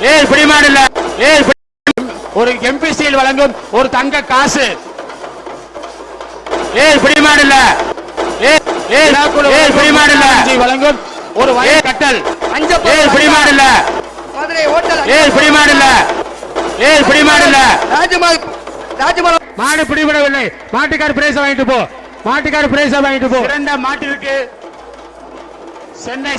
ஏய் பிடிமாடு இல்ல. ஏய் ஒரு எம்பிசியில் வழங்கும் ஒரு தங்க காசு. ஏய் பிடிமாடு இல்ல. ஏய் பிடிமாடு இல்ல. வழங்கும் ஒரு வயல் கட்டல். ஏய் பிடிமாடு இல்ல. மதுரை ஹோட்டல். ஏய் பிடிமாடு இல்ல. ஏய் பிடிமாடு இல்ல. ராஜமால் மாடு பிடிபடவில்லை. மாட்டுக்கார் பிரைஸ் வாங்கிட்டு போ. மாட்டுக்கார் பிரைஸ் வாங்கிட்டு போ. இரண்ட மாட்டிற்கு சென்னை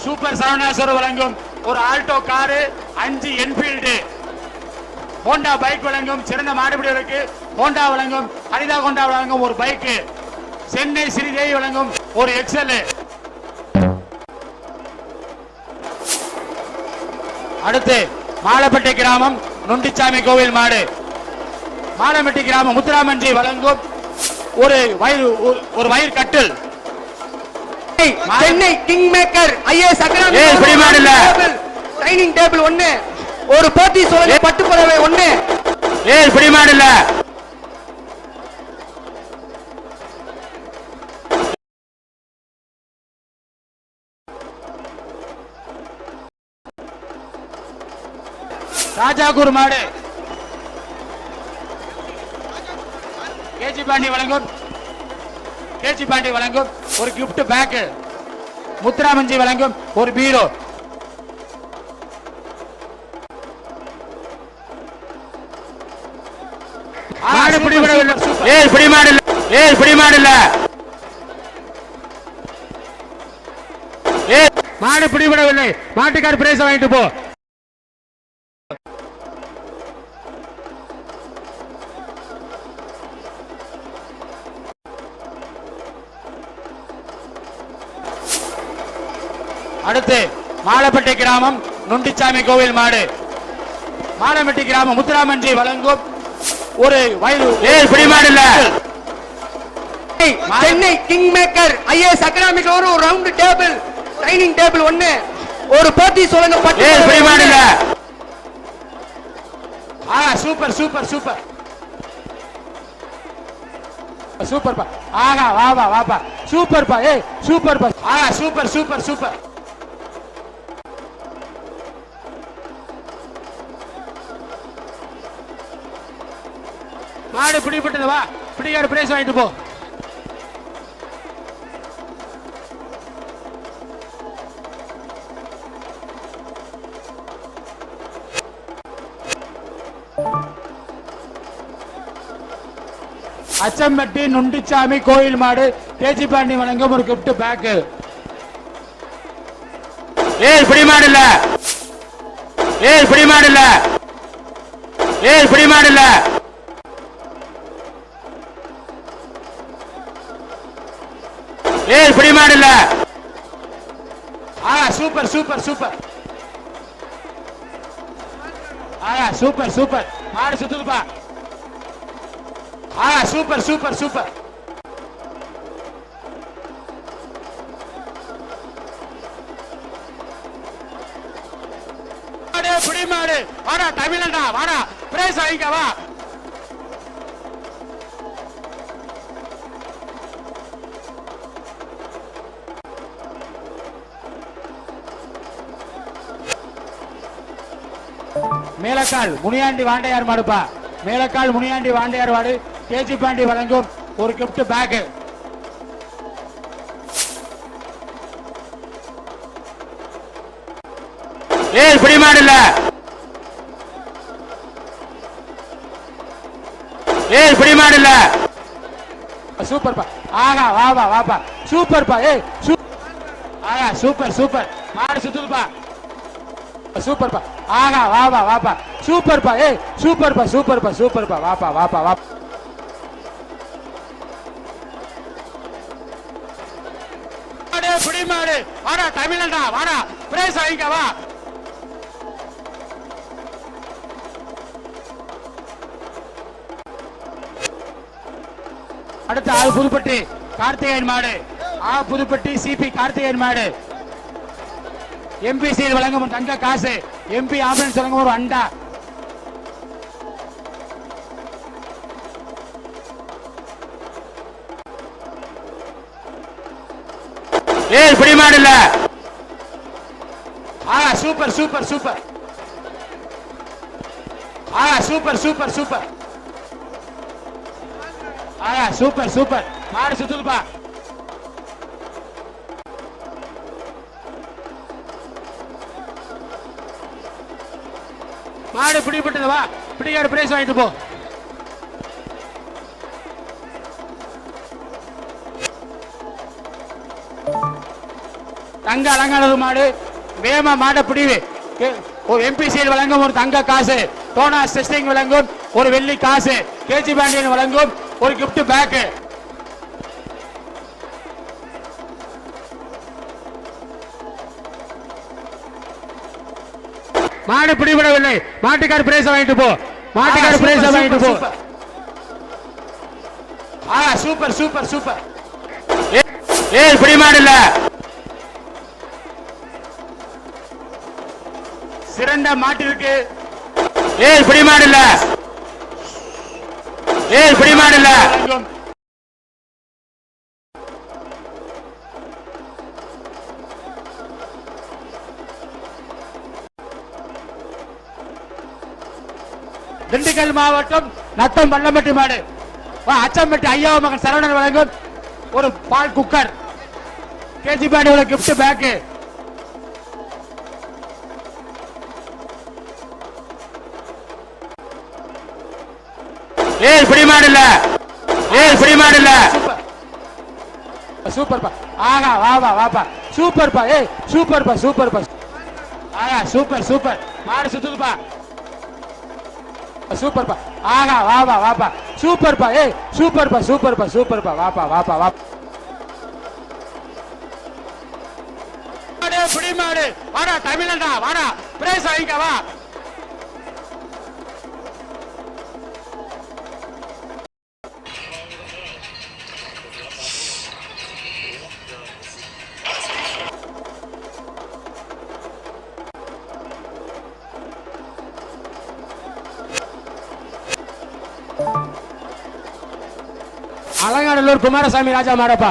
சூப்பர் சரவணேஸ்வரர் வழங்கும் ஒரு Alto car, 5 Enfield, Honda bike வழங்கும் சிறந்த மாடுபிடிகளுக்கு ஹோண்டா வழங்கும், ஹரிதா ஹோண்டா வழங்கும் ஒரு பைக், சென்னை ஸ்ரீதேவி வழங்கும் ஒரு எக்ஸல். அடுத்து மாலப்பட்டி கிராமம் நொண்டிச்சாமி கோவில் மாடு. மாலப்பட்டி கிராமம் முத்துராமன்ஜி வழங்கும் ஒரு வயிறு கட்டில். Chennai king maker IAS academy dining table 1, ஒரு போட்டி சோழ பட்டுப்புடவை 1. ஏய் பிடிமாடு இல்ல. ராஜாகூர் மாடு கேஜி பாண்டி வழங்கும் ஒரு கிஃப்ட் பேக், முத்துராமன்ஜி வழங்கும் ஒரு பீரோ. மாடு பிடிபடவில்லை. ஏய் பிடிமாடு இல்ல. ஏய் பிடிமாடு இல்ல. ஏய் மாடு பிடிபடவில்லை. மாட்டுக்கார் பிரைஸ் வாங்கிட்டு போ. அடுத்து மாலப்பட்டி கிராமம் நொண்டிச்சாமி கோவில் மாடு. மாலப்பட்டி கிராமம் முத்துராமன்ஜி வழங்கும் ஒரு வயது. ஏய் பிடிமாடு இல்ல. சென்னை கிங் மேக்கர் ஐஏஎஸ் அகாடமிக்கு ஒரு ரவுண்ட் டேபிள் டைனிங் டேபிள் 1, ஒரு போட்டி சோழ பட்டு. ஏய் பிடிமாடு இல்ல. சூப்பர் சூப்பர் சூப்பர் சூப்பர் பா. ஆகா வாபா வாபா சூப்பர் பா. ஏய் சூப்பர் பா. Super super super. மாடு பிடிபட்டது. வா பிடிக்கார பிரைஸ் வாங்கிட்டு போ. அச்சம்பட்டி நொண்டிச்சாமி கோயில் மாடு கேஜி பாண்டி வழங்கும் ஒரு கிஃப்ட் பேக். ஏய் பிடிமாடு இல்ல. ஏய் பிடிமாடு இல்ல. ஏய் பிடிமாடு இல்ல. ஏய் பிடிமாடு இல்ல. Super super super. Super super. மாடு சுத்துதுப்பா. Super super super. பிடிமாடு வாடா தமிழண்டா வாடா பிரைஸ் வாங்கிக்க வா. மேலக்கால் முனியாண்டி வாண்டையார் மாடுப்பா. மேலக்கால் முனியாண்டி வாண்டையார் மாடு கேஜி பாண்டி வழங்கும் ஒரு கிஃப்ட் பேக். ஏய் பிடிமாடு இல்ல. ஏய் பிடிமாடு இல்ல. சூப்பர் பா. ஆகா வாபா வாபா சூப்பர் பா. ஏய் சூப்பர் சூப்பர். மாடு சுத்துதுப்பா. சூப்பர் பா. ஆகா வாபா வாபா சூப்பர் பா. ஏய் சூப்பர் பா சூப்பர் பா சூப்பர் பா. வாப்பா வாப்பா வாப்பா. பிடிமாடு வாடா தமிழண்டா வாடா பிரைஸ் வாங்கிக்க வா. அடுத்த ஆள் புதுப்பட்டி கார்த்திகேயன் மாடு. புதுப்பட்டி சிபி கார்த்திகேயன் மாடு எம்பிசியில் வழங்கும் தங்க காசு, எம்பி ஆம்புலன்ஸ் வழங்கும் ஒரு அண்டா. ஏய் பிடிமாடு இல்ல. சூப்பர் சூப்பர் சூப்பர் ஆகா சூப்பர் சூப்பர் சூப்பர் ஆகா சூப்பர் சூப்பர் மாடு சுத்துதுப்பா மாடு பிடிபட்டது வா பிடிக்காரு பிரைஸ் வாங்கிட்டு போ தங்க அலங்கானது மாடு வேமா மாட பிடிவு ஒரு எம்பிசிஎல் வழங்கும் ஒரு தங்க காசு டோனா டெஸ்டிங் வழங்கும் ஒரு வெள்ளி காசு கேஜி பாண்டியன் வழங்கும் ஒரு கிஃப்ட் பேக் மாடு பிடிபடவில்லை மாட்டுக்கார் பிரைஸ் வாங்கிட்டு போ மாட்டுக்கார் பிரைஸ் வாங்கிட்டு போ சூப்பர் சூப்பர் சூப்பர் ஏய் பிடி மாடு இல்ல சிறந்த மாட்டிற்கு ஏய் பிடி மாடு இல்ல ஏய் பிடி மாடு இல்ல திண்டுக்கல் மாவட்டம் நத்தம் வல்லம்பட்டி மாடு அச்சம்பட்டி ஐயா மகன் சரவணன் வழங்கும் ஒரு பால் குக்கர் கேஜி பாண்டியோட கிஃப்ட் பேக் ஏய் பிடி மாடு இல்ல ஏய் பிடி மாடு இல்ல சூப்பர் பா ஆகா வாபா வாபா சூப்பர் பா ஏய் சூப்பர் பா சூப்பர் பா ஆகா சூப்பர் சூப்பர் மாடு சுத்துதுப்பா சூப்பர் பா ஆகா வாபா வாபா சூப்பர் பா ஏய் சூப்பர் பா சூப்பர் பா சூப்பர் பா வாபா வாபா வாபா மாடு பிடி மாடு வாடா தமிழன்டா வாடா பிரைஸ் வாங்கிக்க வா அலங்காநல்லூர் குமாரசாமி ராஜா மாடப்பா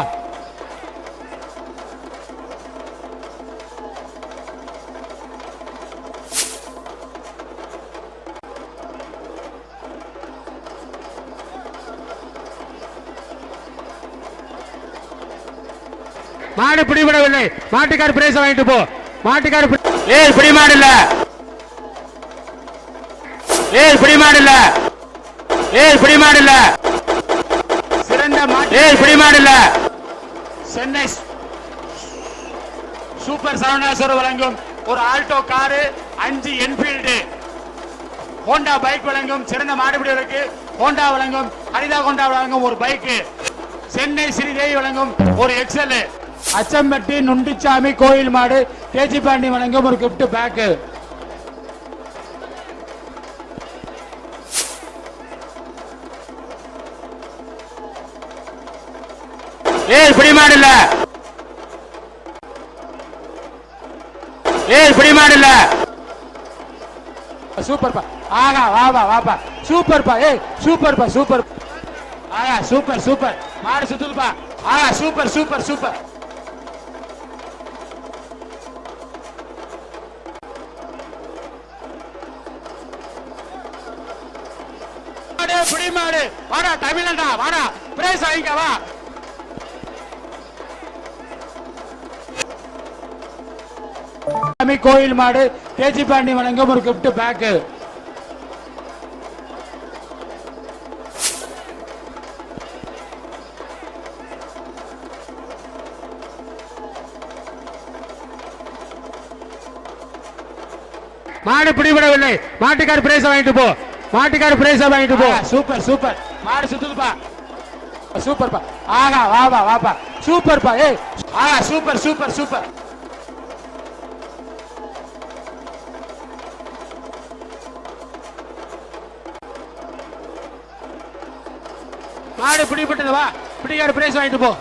மாடு பிடிபடவில்லை மாட்டுக்கார் பிரைஸ் வாங்கிட்டு போ மாட்டுக்கார் ஏய் பிடி மாடு இல்ல ஏய் பிடி மாடு இல்ல ஏய் பிடி மாடு இல்ல ஏய் பிடி மாடு இல்ல சென்னை சூப்பர் சரவணேஸ்வர் வழங்கும் ஒரு Alto car 5 Enfield Honda bike வழங்கும் சிறந்த மாடுபிடிகளுக்கு ஹோண்டா வழங்கும் ஹரிதா ஹோண்டா வழங்கும் ஒரு பைக் சென்னை ஸ்ரீதேவி வழங்கும் ஒரு எக்ஸல் அச்சம்பட்டி நுண்டிச்சாமி கோயில் மாடு கேஜி பாண்டி வழங்கும் ஒரு கிஃப்ட் பேக் ஏய் பிடி மாடு இல்ல ஏய் பிடி மாடு இல்ல சூப்பர் பா ஆகா வாபா வாபா சூப்பர் பா ஏய் சூப்பர் பா சூப்பர் ஆகா சூப்பர் சூப்பர் மாடு சுத்துதுப்பா ஆகா சூப்பர் சூப்பர் சூப்பர் மாடு பிடி மாடு வாடா தமிழன்டா வாடா பிரைஸ் வாங்கிக்க வா கோயில் மாடு கேஜி பாண்டி வழங்கும் ஒரு கிஃப்ட் பேக் மாடு பிடிபடவில்லை மாட்டுக்கார் பிரைஸ் வாங்கிட்டு போ மாட்டுக்கார் பிரைஸ் வாங்கிட்டு போ சூப்பர் சூப்பர் மாடு சுத்துதுப்பா சூப்பர் பா ஆகா வாபா வாபா சூப்பர் பா ஏய் ஆகா சூப்பர் சூப்பர் சூப்பர் மாடு பிடிபட்டது வா பிடிக்காரு பிரைஸ் வாங்கிட்டு போ